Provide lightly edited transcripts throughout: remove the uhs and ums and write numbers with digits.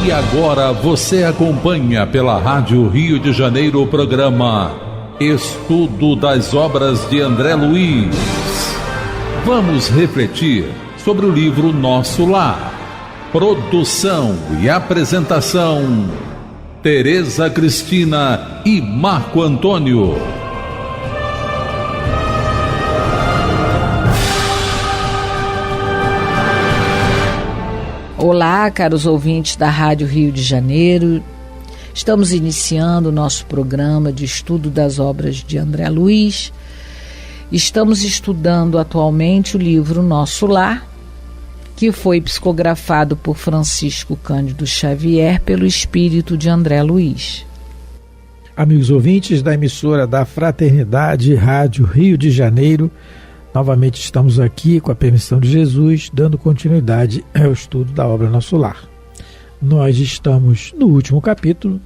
E agora você acompanha pela Rádio Rio de Janeiro o programa Estudo das Obras de André Luiz. Vamos refletir sobre o livro Nosso Lar. Produção e apresentação, Tereza Cristina e Marco Antônio. Olá, caros ouvintes da Rádio Rio de Janeiro. Estamos iniciando o nosso programa de estudo das obras de André Luiz. Estamos estudando atualmente o livro Nosso Lar, que foi psicografado por Francisco Cândido Xavier pelo espírito de André Luiz. Amigos ouvintes da emissora da Fraternidade Rádio Rio de Janeiro, novamente estamos aqui, com a permissão de Jesus, dando continuidade ao estudo da obra Nosso Lar. Nós estamos no último capítulo,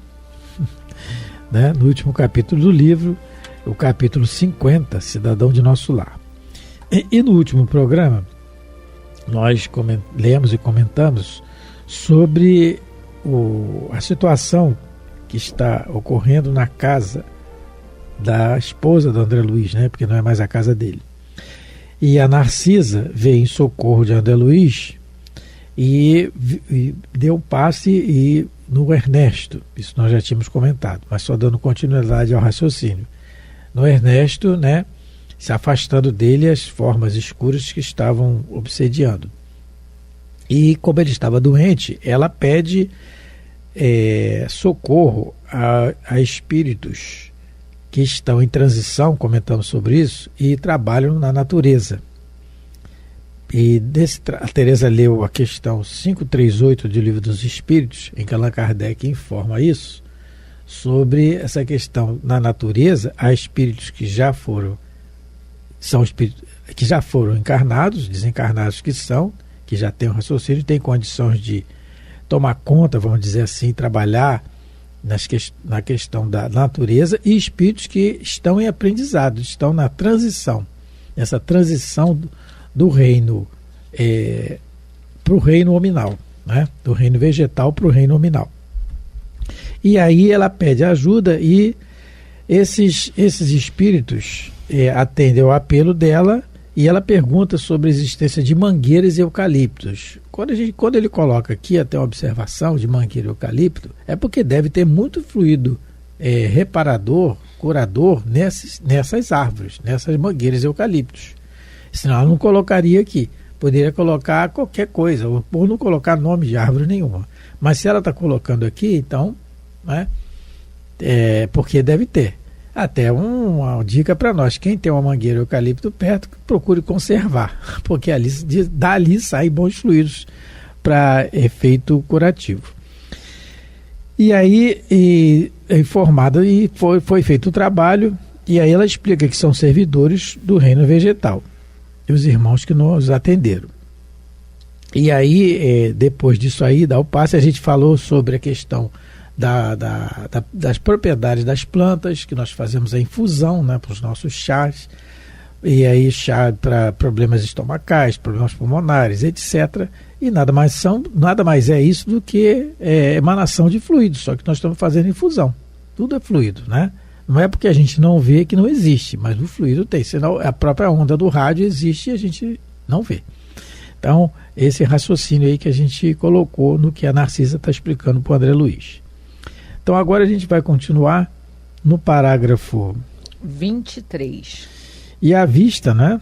né? No último capítulo do livro, o capítulo 50, Cidadão de Nosso Lar. E no último programa, nós lemos e comentamos sobre a situação que está ocorrendo na casa da esposa do André Luiz, né? Porque não é mais a casa dele. E a Narcisa veio em socorro de André Luiz e deu passe no Ernesto. Isso nós já tínhamos comentado, mas só dando continuidade ao raciocínio. No Ernesto, né, se afastando dele as formas escuras que estavam obsediando. E como ele estava doente, ela pede socorro a espíritos que estão em transição, comentamos sobre isso, e trabalham na natureza. E a Tereza leu a questão 538 do Livro dos Espíritos, em que Allan Kardec informa isso, sobre essa questão na natureza. Há espíritos que já foram encarnados, desencarnados que já têm um raciocínio, têm condições de tomar conta, vamos dizer assim, trabalhar na questão da natureza, e espíritos que estão em aprendizado, estão na transição, essa transição do reino para o reino nominal, né? Do reino vegetal para o reino nominal. E aí ela pede ajuda, e esses espíritos atendem ao apelo dela, e ela pergunta sobre a existência de mangueiras e eucaliptos. Quando ele coloca aqui até uma observação de mangueira e eucalipto, é porque deve ter muito fluido reparador, curador nessas árvores, nessas mangueiras e eucaliptos. Senão ela não colocaria aqui. Poderia colocar qualquer coisa, ou não colocar nome de árvore nenhuma. Mas se ela está colocando aqui, então, né, porque deve ter. Até uma dica para nós: quem tem uma mangueira e eucalipto perto, procure conservar, porque dali saem bons fluidos para efeito curativo. E aí informada, e foi feito o trabalho, e aí ela explica que são servidores do reino vegetal, e os irmãos que nos atenderam. E aí, depois disso aí, dá o passe, a gente falou sobre a questão das propriedades das plantas, que nós fazemos a infusão, né, para os nossos chás, e aí chá para problemas estomacais, problemas pulmonares, etc. E nada mais é isso do que emanação de fluidos, só que nós estamos fazendo infusão. Tudo é fluido, né? Não é porque a gente não vê que não existe, mas o fluido tem, senão a própria onda do rádio existe e a gente não vê. Então, esse raciocínio aí que a gente colocou no que a Narcisa está explicando para o André Luiz. Então agora a gente vai continuar no parágrafo 23. E à vista, né?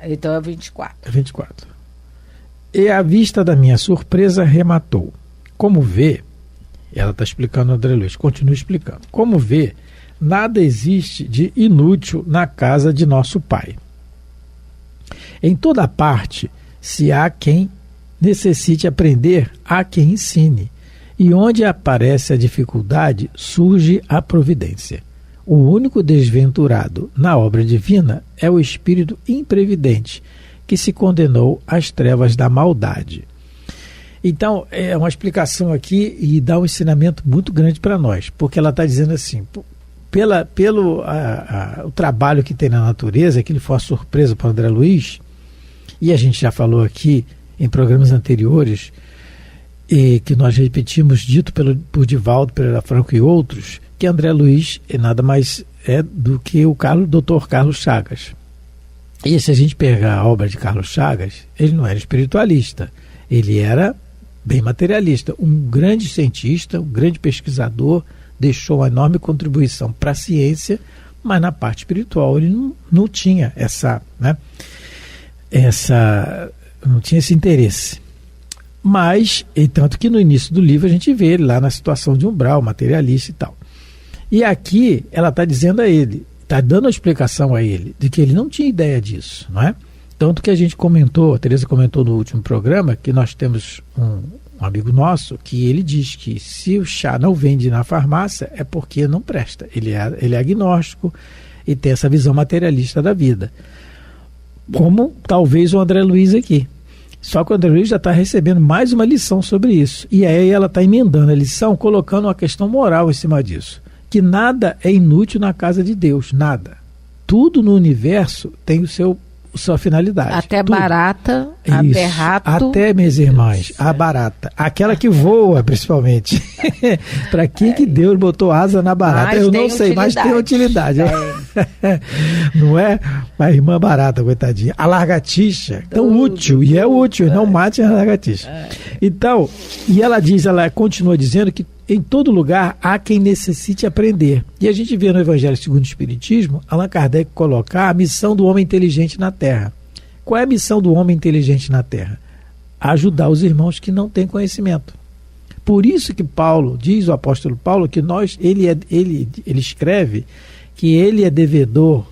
Então é 24. 24. E à vista da minha surpresa rematou. Como vê, ela está explicando a André Luiz, continua explicando. Como vê, nada existe de inútil na casa de nosso Pai. Em toda parte, se há quem necessite aprender, há quem ensine. E onde aparece a dificuldade, surge a providência. O único desventurado na obra divina é o espírito imprevidente, que se condenou às trevas da maldade. Então, é uma explicação aqui e dá um ensinamento muito grande para nós, porque ela está dizendo assim, pelo o trabalho que tem na natureza, que ele foi uma surpresa para o André Luiz, e a gente já falou aqui em programas anteriores, e que nós repetimos, dito por Divaldo Pereira Franco e outros, que André Luiz nada mais é do que o Dr. Carlos Chagas. E se a gente pegar a obra de Carlos Chagas, ele não era espiritualista, ele era bem materialista, um grande cientista, um grande pesquisador, deixou uma enorme contribuição para a ciência, mas na parte espiritual ele não tinha não tinha esse interesse. Mas, tanto que no início do livro a gente vê ele lá na situação de umbral, materialista e tal. E aqui ela está dizendo a ele, está dando a explicação a ele, de que ele não tinha ideia disso, não é? Tanto que a gente comentou, a Tereza comentou no último programa, que nós temos um amigo nosso, que ele diz que se o chá não vende na farmácia é porque não presta. Ele é agnóstico e tem essa visão materialista da vida. Como talvez o André Luiz aqui. Só que o André Luiz já está recebendo mais uma lição sobre isso. E aí ela está emendando a lição, colocando uma questão moral em cima disso. Que nada é inútil na casa de Deus, nada. Tudo no universo tem sua finalidade. Até tudo. Barata, Isso. até rato. Até, minhas irmãs, a barata. Aquela que voa, principalmente. Para que Deus botou asa na barata? Eu não sei, mas tem utilidade. Não é? A irmã barata, coitadinha. A lagartixa, tão útil, e é útil, não mate a lagartixa. Então, e ela continua dizendo que em todo lugar há quem necessite aprender. E a gente vê no Evangelho segundo o Espiritismo, Allan Kardec colocar a missão do homem inteligente na Terra. Qual é a missão do homem inteligente na Terra? Ajudar os irmãos que não têm conhecimento. Por isso que Paulo, diz o apóstolo Paulo, que ele escreve que ele é devedor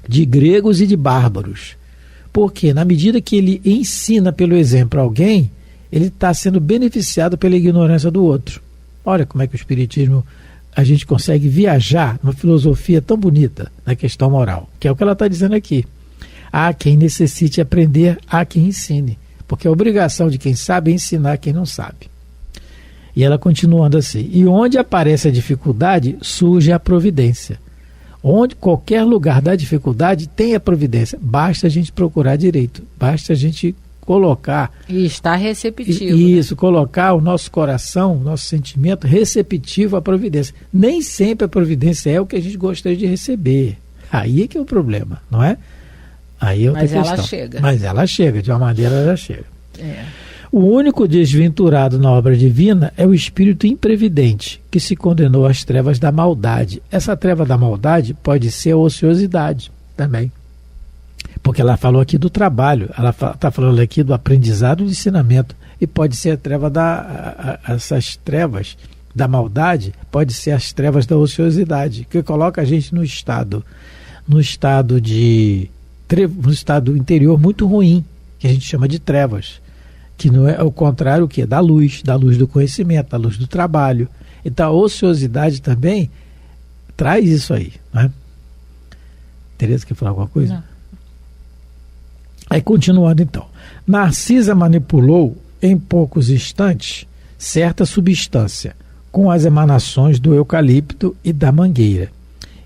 de gregos e de bárbaros. Porque na medida que ele ensina pelo exemplo alguém, ele está sendo beneficiado pela ignorância do outro. Olha como é que o Espiritismo, a gente consegue viajar numa filosofia tão bonita na questão moral, que é o que ela está dizendo aqui. Há quem necessite aprender, há quem ensine, porque a obrigação de quem sabe é ensinar quem não sabe. E ela continuando assim, e onde aparece a dificuldade, surge a providência. Onde qualquer lugar da dificuldade tem a providência, basta a gente procurar direito, basta a gente colocar... E estar receptivo. Isso, colocar o nosso coração, o nosso sentimento receptivo à providência. Nem sempre a providência é o que a gente gostaria de receber. Aí é que é o problema, não é? Aí é outra questão. Ela chega. Mas ela chega, de uma maneira ela chega. O único desventurado na obra divina é o espírito imprevidente, que se condenou às trevas da maldade. Essa treva da maldade pode ser a ociosidade também. Porque ela falou aqui do trabalho, ela está falando aqui do aprendizado e do ensinamento. E pode ser a treva essas trevas da maldade, pode ser as trevas da ociosidade, que coloca a gente no estado interior muito ruim, que a gente chama de trevas, que não é o contrário o quê? Da luz do conhecimento, da luz do trabalho. Então a ociosidade também traz isso aí, né? Tereza, quer falar alguma coisa? Não. Aí continuando então, Narcisa manipulou em poucos instantes certa substância com as emanações do eucalipto e da mangueira,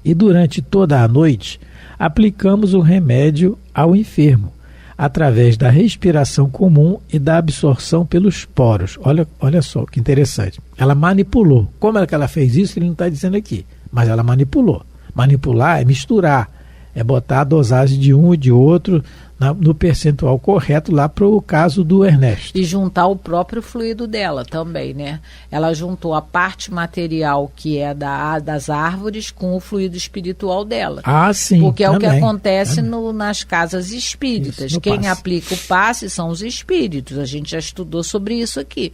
e durante toda a noite aplicamos o remédio ao enfermo através da respiração comum e da absorção pelos poros. Olha só que interessante, ela manipulou. Como é que ela fez isso? Ele não está dizendo aqui, mas ela manipulou. Manipular é misturar, é botar a dosagem de um e de outro no percentual correto lá para o caso do Ernesto. E juntar o próprio fluido dela também, né? Ela juntou a parte material que é das árvores com o fluido espiritual dela. Ah, sim. Porque é também, o que acontece nas casas espíritas. Isso, quem passe. aplica o passe são os espíritos. A gente já estudou sobre isso aqui.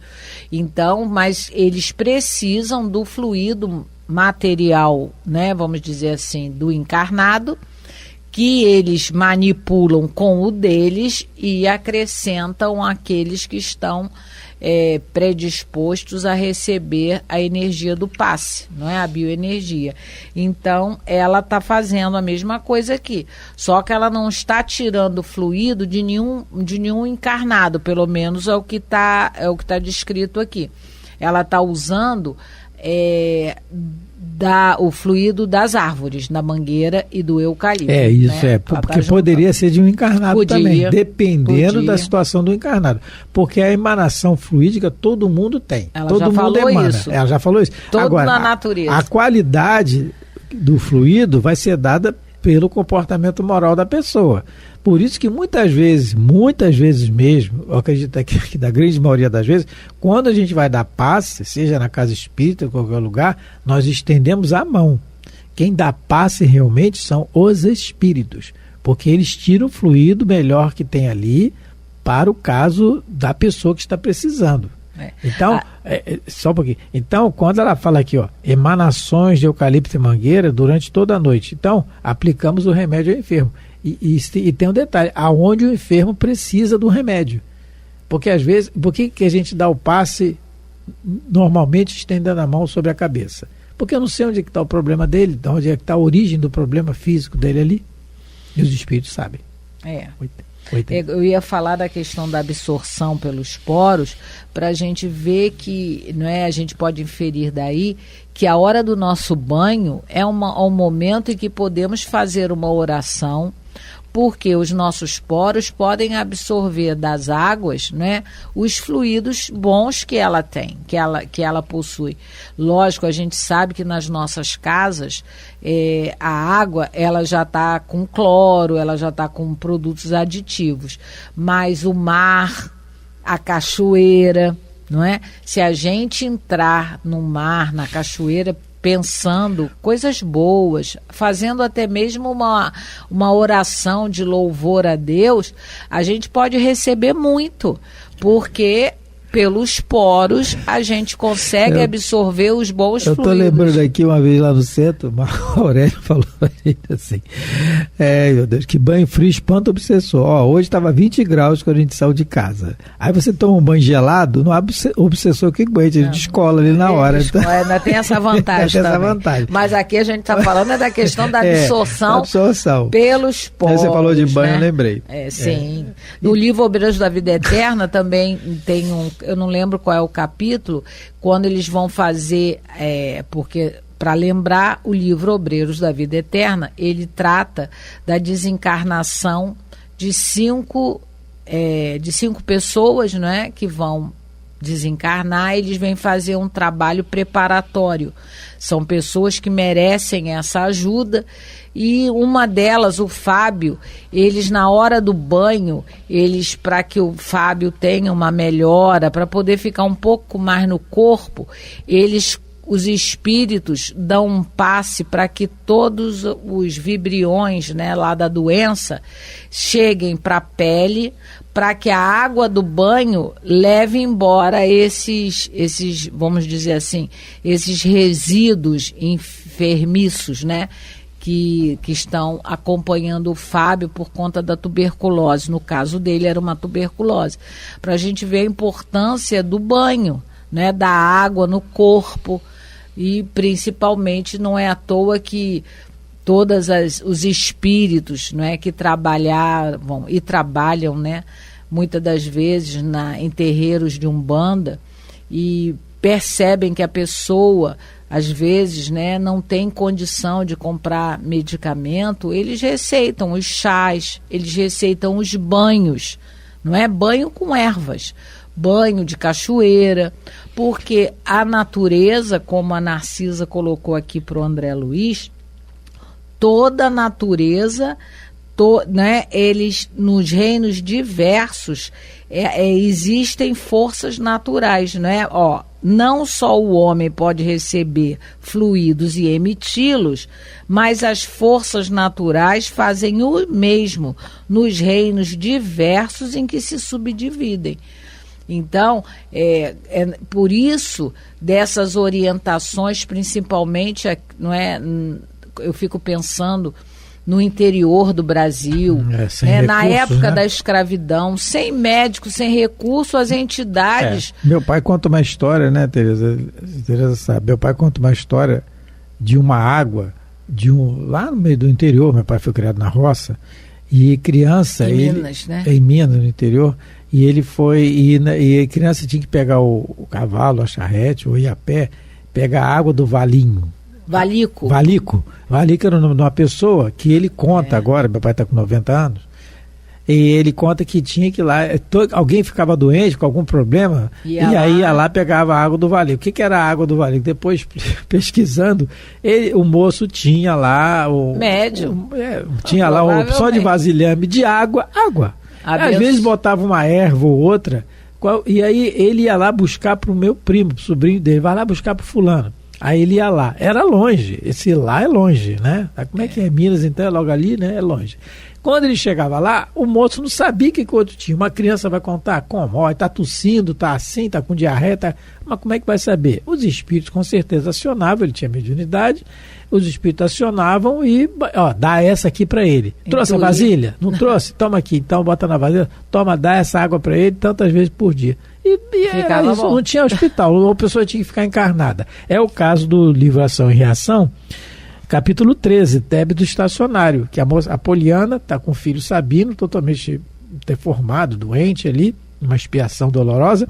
Então, mas eles precisam do fluido material, né? Vamos dizer assim, do encarnado, que eles manipulam com o deles e acrescentam aqueles que estão predispostos a receber a energia do passe, não é? A bioenergia. Então, ela está fazendo a mesma coisa aqui, só que ela não está tirando fluido de nenhum encarnado, pelo menos é o que está descrito aqui. Ela está usando o fluido das árvores, da mangueira e do eucalipto. Isso, né? Porque poderia ser de um encarnado também, dependendo da situação do encarnado. Porque a emanação fluídica todo mundo tem. Todo mundo emana. Isso. Ela já falou isso. Agora, na natureza. A qualidade do fluido vai ser dada pelo comportamento moral da pessoa. Por isso que muitas vezes mesmo, eu acredito que da grande maioria das vezes, quando a gente vai dar passe, seja na casa espírita ou em qualquer lugar, nós estendemos a mão. Quem dá passe realmente são os espíritos, porque eles tiram o fluido melhor que tem ali para o caso da pessoa que está precisando. Então, só um pouquinho. Então, quando ela fala aqui, emanações de eucalipto e mangueira durante toda a noite, então, aplicamos o remédio ao enfermo. E tem um detalhe, aonde o enfermo precisa do remédio. Porque às vezes, por que a gente dá o passe normalmente estendendo a mão sobre a cabeça? Porque eu não sei onde é que está o problema dele, onde é que está a origem do problema físico dele ali. E os espíritos sabem. Eu ia falar da questão da absorção pelos poros, para a gente ver que, a gente pode inferir daí que a hora do nosso banho é um momento em que podemos fazer uma oração, porque os nossos poros podem absorver das águas, os fluidos bons que ela tem, que ela possui. Lógico, a gente sabe que nas nossas casas a água ela já está com cloro, ela já está com produtos aditivos, mas o mar, a cachoeira, se a gente entrar no mar, na cachoeira, pensando coisas boas, fazendo até mesmo uma oração de louvor a Deus, a gente pode receber muito, porque pelos poros a gente consegue absorver os bons fluidos. Eu estou lembrando aqui uma vez lá no centro, o Aurélio falou pra gente assim, meu Deus, que banho frio espanta o obsessor. Hoje estava 20 graus quando a gente saiu de casa. Aí você toma um banho gelado, não há obsessor que aguente, ele descola ali na hora. Ainda tem essa vantagem também. Mas aqui a gente está falando da questão da absorção, pelos poros. Você falou de banho, eu lembrei. Sim. No livro Obreiros da Vida Eterna também tem eu não lembro qual é o capítulo, quando eles vão fazer, porque para lembrar, o livro Obreiros da Vida Eterna, ele trata da desencarnação de cinco pessoas, que vão desencarnar. Eles vêm fazer um trabalho preparatório. São pessoas que merecem essa ajuda, e uma delas, o Fábio, eles na hora do banho, para que o Fábio tenha uma melhora, para poder ficar um pouco mais no corpo, os espíritos dão um passe para que todos os vibriões, lá da doença cheguem para a pele, para que a água do banho leve embora esses, vamos dizer assim, esses resíduos enfermiços, que estão acompanhando o Fábio por conta da tuberculose. No caso dele era uma tuberculose. Para a gente ver a importância do banho, da água no corpo, e principalmente não é à toa que todos os espíritos, que trabalhavam e trabalham, muitas das vezes em terreiros de Umbanda, e percebem que a pessoa às vezes não tem condição de comprar medicamento, eles receitam os chás, eles receitam os banhos, banho com ervas, banho de cachoeira, porque a natureza, como a Narcisa colocou aqui para o André Luiz, toda a natureza, eles nos reinos diversos existem forças naturais, não só o homem pode receber fluidos e emiti-los, mas as forças naturais fazem o mesmo nos reinos diversos em que se subdividem. Então, por isso, dessas orientações, principalmente, eu fico pensando no interior do Brasil, na época da escravidão, sem médico, sem recurso, as entidades... Meu pai conta uma história, Tereza? Tereza sabe, meu pai conta uma história de uma água, lá no meio do interior. Meu pai foi criado na roça, e criança... Em Minas, Em Minas, no interior, e ele foi... E a criança tinha que pegar o cavalo, a charrete, ou ir a pé, pegar a água do valinho. Valico. Valico era o nome de uma pessoa que ele conta agora, meu pai está com 90 anos, e ele conta que tinha que ir lá, alguém ficava doente com algum problema, aí ia lá, pegava a água do Valico. O que era a água do Valico? Depois, pesquisando, o moço tinha lá tinha lá a opção de vasilhame de água. Às vezes botava uma erva ou outra, e aí ele ia lá buscar para o meu primo, pro sobrinho dele, vai lá buscar para o fulano. Aí ele ia lá, era longe, esse lá é longe, né? Como é que é Minas, então é logo ali, né? É longe. Quando ele chegava lá, o moço não sabia o que o outro tinha. Uma criança vai contar como? Ó, tá tossindo, tá assim, tá com diarreia, mas como é que vai saber? Os espíritos com certeza acionavam, ele tinha mediunidade, os espíritos acionavam e, dá essa aqui para ele. Trouxe a vasilha? Não trouxe? Toma aqui, então bota na vasilha, dá essa água para ele tantas vezes por dia. E era isso, não tinha hospital, a pessoa tinha que ficar encarnada. É o caso do livro Ação e Reação, capítulo 13, débito estacionário, que a Poliana está com o filho Sabino, totalmente deformado, doente ali, uma expiação dolorosa,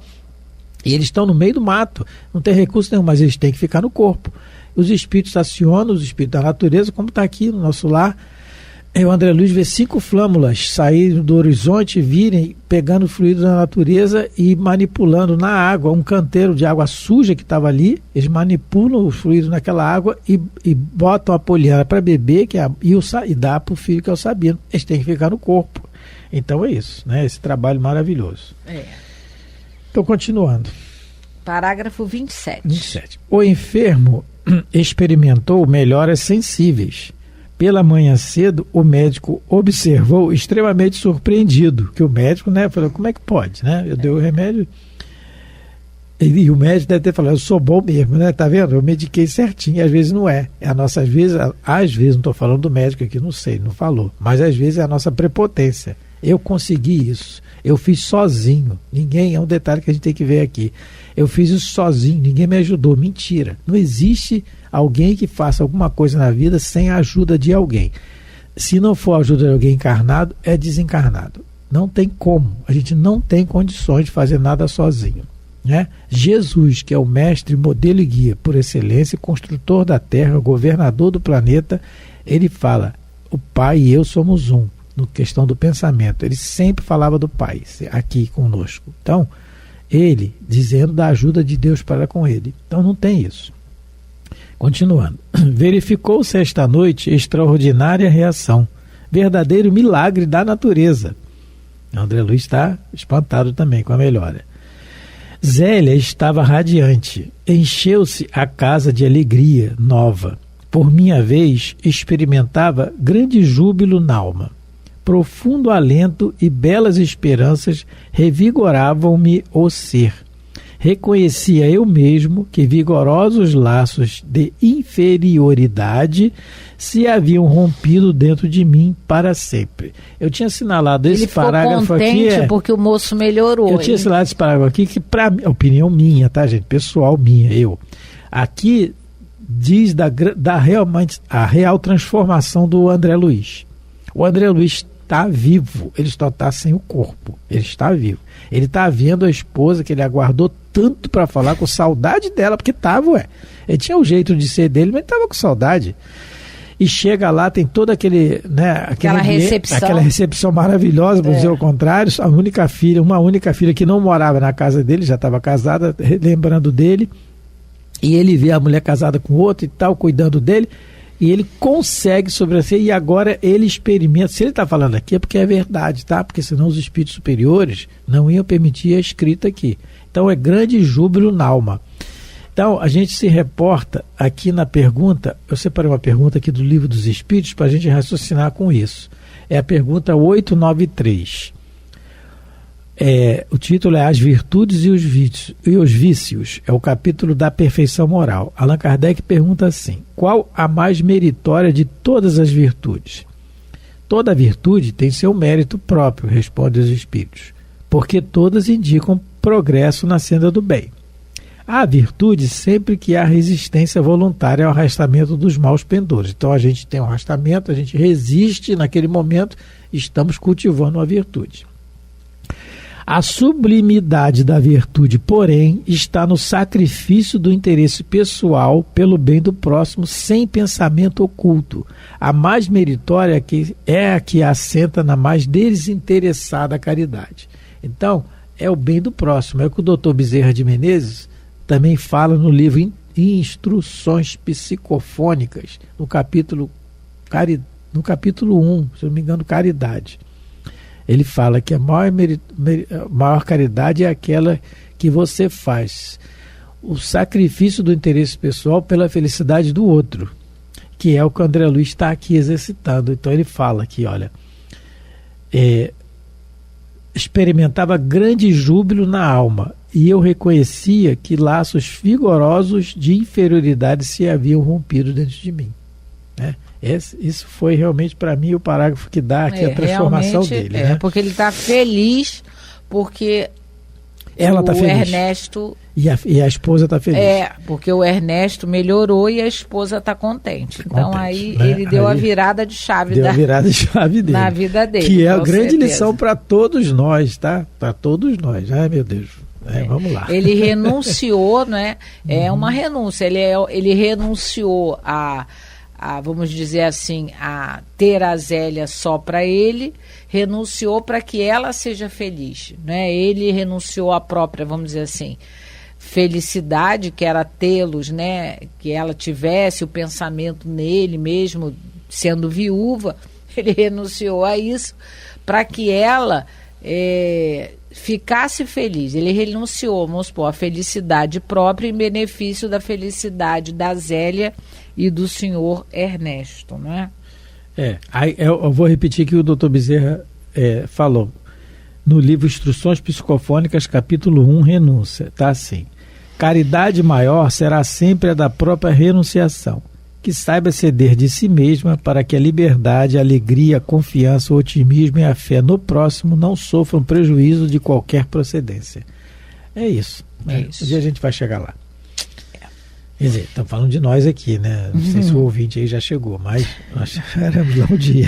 e eles estão no meio do mato, não tem recurso nenhum, mas eles têm que ficar no corpo. Os espíritos acionam, os espíritos da natureza, como está aqui no nosso lar. O André Luiz vê 5 flâmulas saírem do horizonte, virem, pegando fluido da natureza e manipulando na água, um canteiro de água suja que estava ali, eles manipulam o fluido naquela água e botam a Poliana para beber e dá para o filho, que é o Sabino. Eles têm que ficar no corpo. Então é isso, né? Esse trabalho maravilhoso. Então, continuando. Parágrafo 27. O enfermo experimentou melhoras sensíveis. Pela manhã cedo, o médico observou extremamente surpreendido, que o médico, né, falou, como é que pode, né? Eu dei o remédio e o médico deve ter falado, eu sou bom mesmo, né? Tá vendo? Eu mediquei certinho, e às vezes não é. Às vezes, não estou falando do médico aqui, não sei, não falou, mas às vezes é a nossa prepotência. Eu consegui isso, eu fiz sozinho, é um detalhe que a gente tem que ver aqui. Eu fiz isso sozinho, ninguém me ajudou. Mentira, não existe alguém que faça alguma coisa na vida sem a ajuda de alguém. Se não for a ajuda de alguém encarnado, é desencarnado. Não tem como, a gente não tem condições de fazer nada sozinho, né? Jesus, que é o mestre, modelo e guia por excelência, construtor da Terra, governador do planeta, ele fala, o Pai e eu somos um, no questão do pensamento. Ele sempre falava do Pai, aqui conosco. Então, ele dizendo da ajuda de Deus para com ele. Então não tem isso. Continuando. Verificou-se esta noite extraordinária reação, verdadeiro milagre da natureza. André Luiz está espantado também com a melhora. Zélia estava radiante, encheu-se a casa de alegria nova. Por minha vez, experimentava grande júbilo na alma. Profundo alento e belas esperanças revigoravam-me o ser. Reconhecia eu mesmo que vigorosos laços de inferioridade se haviam rompido dentro de mim para sempre. Eu tinha assinalado esse parágrafo aqui. Ele ficou contente porque o moço melhorou. Eu tinha assinalado esse parágrafo aqui que, para opinião minha, tá, gente? Pessoal minha, aqui diz realmente a real transformação do André Luiz. O André Luiz está vivo, ele só está sem o corpo, ele está vivo. Ele está vendo a esposa que ele aguardou tanto para falar, com saudade dela, porque estava, ele tinha o jeito de ser dele, mas estava com saudade. E chega lá, tem todo aquele, né, aquela recepção maravilhosa, por dizer o contrário, uma única filha que não morava na casa dele, já estava casada, lembrando dele, e ele vê a mulher casada com outro e tal, cuidando dele, e ele consegue sobreviver, e agora ele experimenta. Se ele está falando aqui é porque é verdade, tá? Porque senão os espíritos superiores não iam permitir a escrita aqui. Então é grande júbilo na alma. Então a gente se reporta aqui na pergunta, eu separei uma pergunta aqui do Livro dos Espíritos para a gente raciocinar com isso. É a pergunta 893. O título é As Virtudes e os Vícios. É o capítulo da perfeição moral. Allan Kardec pergunta assim: qual a mais meritória de todas as virtudes? Toda virtude tem seu mérito próprio, responde os Espíritos, porque todas indicam progresso na senda do bem. Há virtude sempre que há resistência voluntária ao arrastamento dos maus pendores. Então a gente tem um arrastamento, a gente resiste naquele momento, estamos cultivando uma virtude. A sublimidade da virtude, porém, está no sacrifício do interesse pessoal pelo bem do próximo, sem pensamento oculto. A mais meritória é a que assenta na mais desinteressada caridade. Então, é o bem do próximo. É o que o Dr. Bezerra de Menezes também fala no livro Instruções Psicofônicas, no capítulo 1, se eu não me engano, Caridade. Ele fala que a maior caridade é aquela que você faz o sacrifício do interesse pessoal pela felicidade do outro, que é o que o André Luiz está aqui exercitando. Então ele fala aqui, olha, experimentava grande júbilo na alma, e eu reconhecia que laços vigorosos de inferioridade se haviam rompido dentro de mim, né? Isso foi realmente para mim o parágrafo que dá aqui a transformação dele. Né? Porque ele está feliz porque ela está feliz. Ernesto... E a esposa está feliz. Porque o Ernesto melhorou e a esposa está contente. Então aí, né? Ele deu a virada de chave dele na vida dele. Que é a grande lição para todos nós, tá? Para todos nós. Ai, meu Deus. Vamos lá. Ele renunciou, né? É uma renúncia. Ele renunciou a, vamos dizer assim, a ter a Zélia só para ele, renunciou para que ela seja feliz, né? Ele renunciou à própria, vamos dizer assim, felicidade, que era tê-los, né? Que ela tivesse o pensamento nele mesmo, sendo viúva, ele renunciou a isso para que ela ficasse feliz. Ele renunciou, vamos supor, a felicidade própria em benefício da felicidade da Zélia e do senhor Ernesto, não é? Eu vou repetir que o Dr. Bezerra falou no livro Instruções Psicofônicas, capítulo 1, Renúncia, tá assim: caridade maior será sempre a da própria renunciação, que saiba ceder de si mesma para que a liberdade, a alegria, a confiança, o otimismo e a fé no próximo não sofram prejuízo de qualquer procedência. É isso. Um dia a gente vai chegar lá. Quer dizer, estamos falando de nós aqui, né? Não sei se o ouvinte aí já chegou, mas nós chegaremos lá um dia.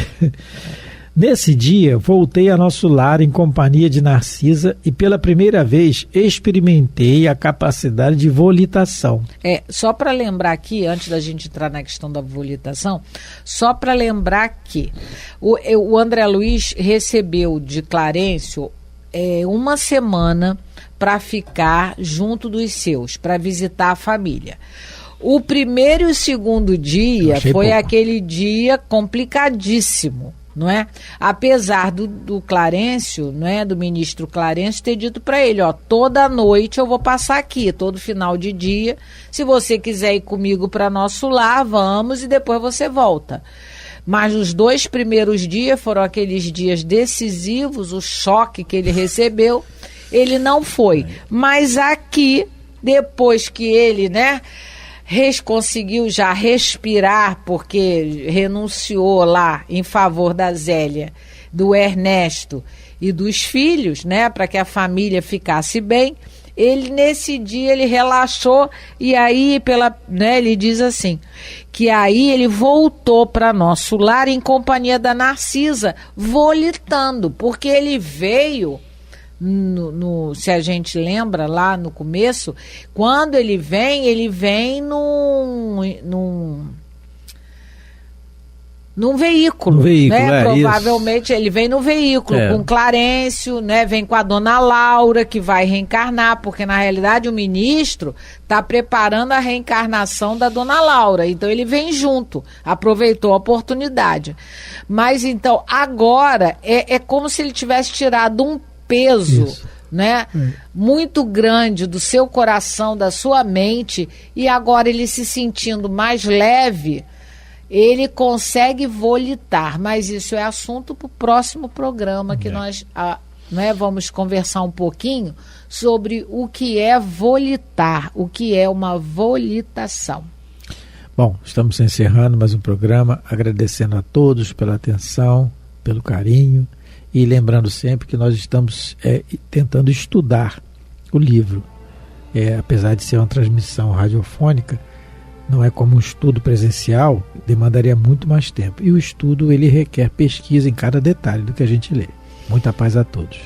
Nesse dia, voltei a nosso lar em companhia de Narcisa e pela primeira vez experimentei a capacidade de volitação. Só para lembrar aqui, antes da gente entrar na questão da volitação, só para lembrar que o André Luiz recebeu de Clarencio uma semana para ficar junto dos seus, para visitar a família. O primeiro e o segundo dia foi aquele dia complicadíssimo, não é? Apesar do Clarencio, não é, do ministro Clarencio, ter dito para ele, toda noite eu vou passar aqui, todo final de dia, se você quiser ir comigo para nosso lar, vamos, e depois você volta. Mas os 2 primeiros dias foram aqueles dias decisivos, o choque que ele recebeu, ele não foi. Mas aqui, depois que ele, né, conseguiu já respirar, porque renunciou lá em favor da Zélia, do Ernesto e dos filhos, né, para que a família ficasse bem, ele nesse dia ele relaxou e aí ele diz assim, que aí ele voltou para nosso lar em companhia da Narcisa, volitando, porque ele veio se a gente lembra lá no começo, quando ele vem num veículo, né? Provavelmente ele vem no veículo com Clarencio, né? Vem com a dona Laura, que vai reencarnar, porque na realidade o ministro está preparando a reencarnação da dona Laura, então ele vem junto, aproveitou a oportunidade. Mas então agora é como se ele tivesse tirado um peso, né, muito grande do seu coração, da sua mente, e agora ele se sentindo mais leve, ele consegue volitar, mas isso é assunto para o próximo programa, que nós vamos conversar um pouquinho sobre o que é volitar, o que é uma volitação. Bom, estamos encerrando mais um programa, agradecendo a todos pela atenção, pelo carinho, e lembrando sempre que nós estamos tentando estudar o livro. Apesar de ser uma transmissão radiofônica, não é como um estudo presencial, demandaria muito mais tempo. E o estudo ele requer pesquisa em cada detalhe do que a gente lê. Muita paz a todos.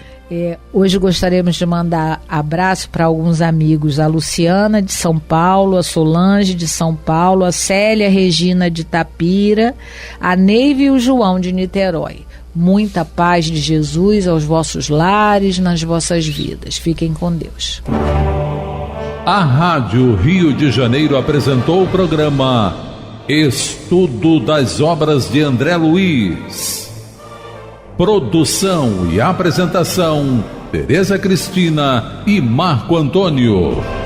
Hoje gostaríamos de mandar abraço para alguns amigos, a Luciana de São Paulo, a Solange de São Paulo, a Célia Regina de Tapira, a Neive e o João de Niterói. Muita paz de Jesus aos vossos lares, nas vossas vidas. Fiquem com Deus. A Rádio Rio de Janeiro apresentou o programa Estudo das Obras de André Luiz. Produção e apresentação: Tereza Cristina e Marco Antônio.